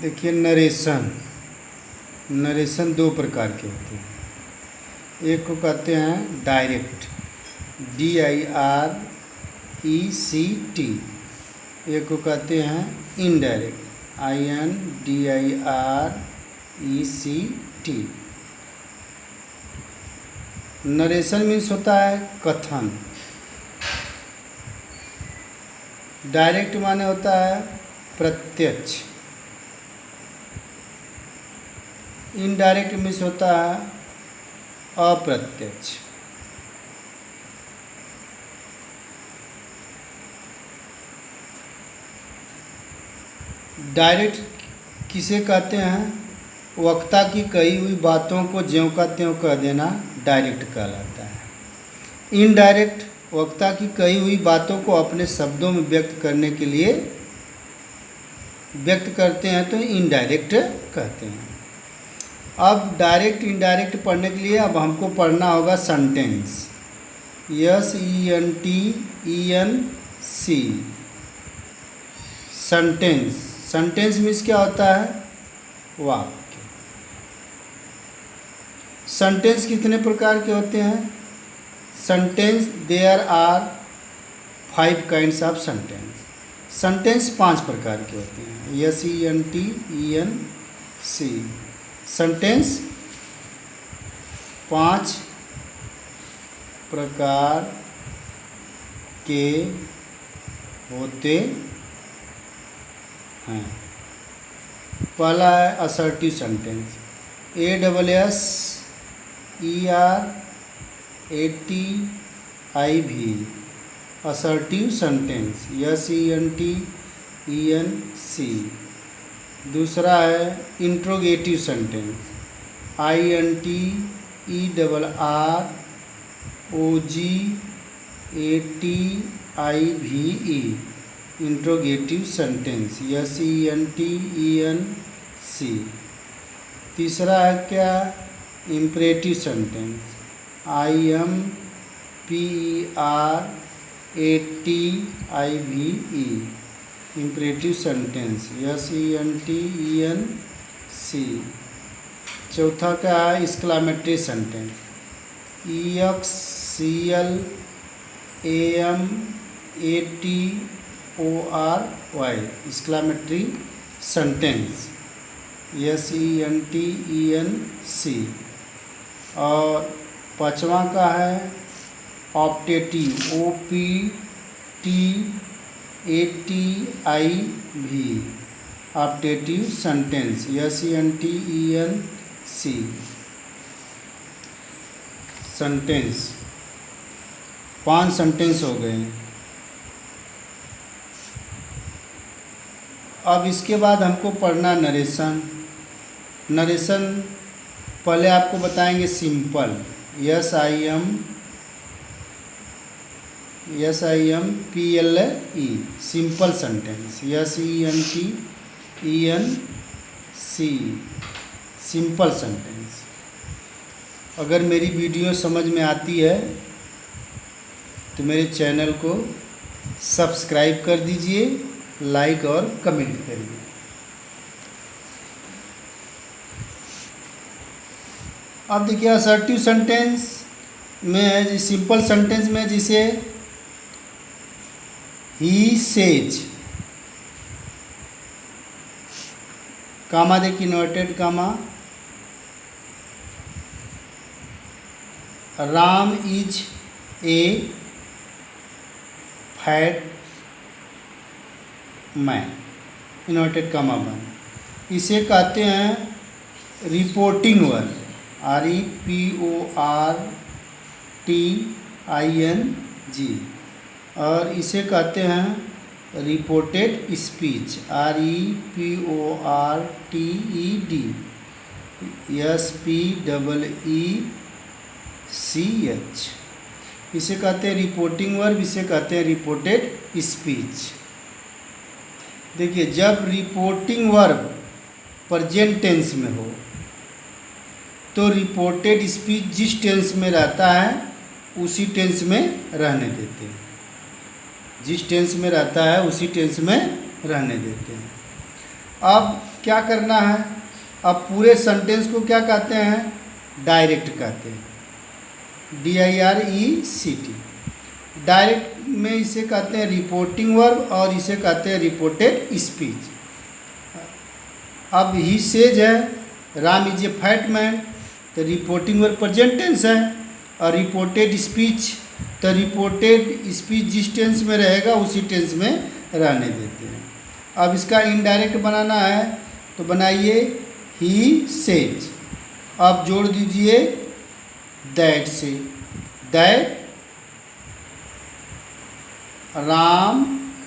देखिए, नरेशन दो प्रकार के होते हैं। एक को कहते हैं डायरेक्ट, DIRECT। एक को कहते हैं इनडायरेक्ट, INDIRECT। नरेशन मीन्स होता है कथन। डायरेक्ट माने होता है प्रत्यक्ष। इनडायरेक्ट मीन्स होता है अप्रत्यक्ष। डायरेक्ट किसे कहते हैं? वक्ता की कही हुई बातों को ज्यों का त्यों कह देना डायरेक्ट कहलाता है। इनडायरेक्ट वक्ता की कही हुई बातों को अपने शब्दों में व्यक्त करने के लिए व्यक्त करते हैं तो इनडायरेक्ट कहते हैं। अब डायरेक्ट इनडायरेक्ट पढ़ने के लिए अब हमको पढ़ना होगा sentence, SENTENC। Sentence, sentence means क्या होता है? वाक्य। सेंटेंस कितने प्रकार के होते हैं? Sentence, there are 5 kinds of sentence. Sentence 5 प्रकार के होते हैं, SENTENC। सेंटेंस 5 प्रकार के होते हैं। पहला है assertive sentence, ASSERTIV। Assertive sentence, SENTENC। दूसरा है interrogative sentence, INTERROGATIVE। Interrogative sentence, SENTENC। तीसरा है क्या? Imperative sentence, IMPERATIVE। Imperative sentence, SENTENC। चौथा क्या है? Exclamatory sentence, EXCLAMATORY। Exclamatory sentence, SENTENC। और पांचवा का है optative, OPTATIV। Optative sentence, SENTENC। Sentence 5 sentence हो गए। अब इसके बाद हमको पढ़ना नरेशन। नरेशन पहले आपको बताएंगे simple, SIMPLE। Simple sentence, SENTENC। Simple sentence. अगर मेरी वीडियो समझ में आती है तो मेरे चैनल को सब्सक्राइब कर दीजिए, लाइक और कमेंट करिए। अब देखिए, असर्टिव सेंटेंस में है, सिंपल सेंटेंस में जिसे ही सेज, कामा देखिए, inverted comma, Ram is a fat man, inverted comma बन। इसे कहते हैं रिपोर्टिंग वर्ब, REPORTING। और इसे कहते हैं रिपोर्टेड स्पीच, REPORTED SPEECH। इसे कहते हैं रिपोर्टिंग वर्ब, इसे कहते हैं रिपोर्टेड स्पीच। देखिए, जब रिपोर्टिंग वर्ब प्रेजेंट टेंस में हो तो रिपोर्टेड स्पीच जिस टेंस में रहता है उसी टेंस में रहने देते हैं। जिस टेंस में रहता है उसी टेंस में रहने देते हैं। अब क्या करना है, अब पूरे सेंटेंस को क्या कहते हैं, डायरेक्ट कहते हैं, DIRECT। डायरेक्ट में इसे कहते हैं रिपोर्टिंग वर्ब और इसे कहते हैं रिपोर्टेड स्पीच। अब ही सेज है, Ram is a fat man, तो रिपोर्टिंग वर्ब प्रेजेंट टेंस है, और रिपोर्टेड स्पीच, तो रिपोर्टेड स्पीच जिस टेंस में रहेगा उसी टेंस में रहने देते हैं। अब इसका इनडायरेक्ट बनाना है तो बनाइए ही सेज, अब जोड़ दीजिए दैट से, दैट राम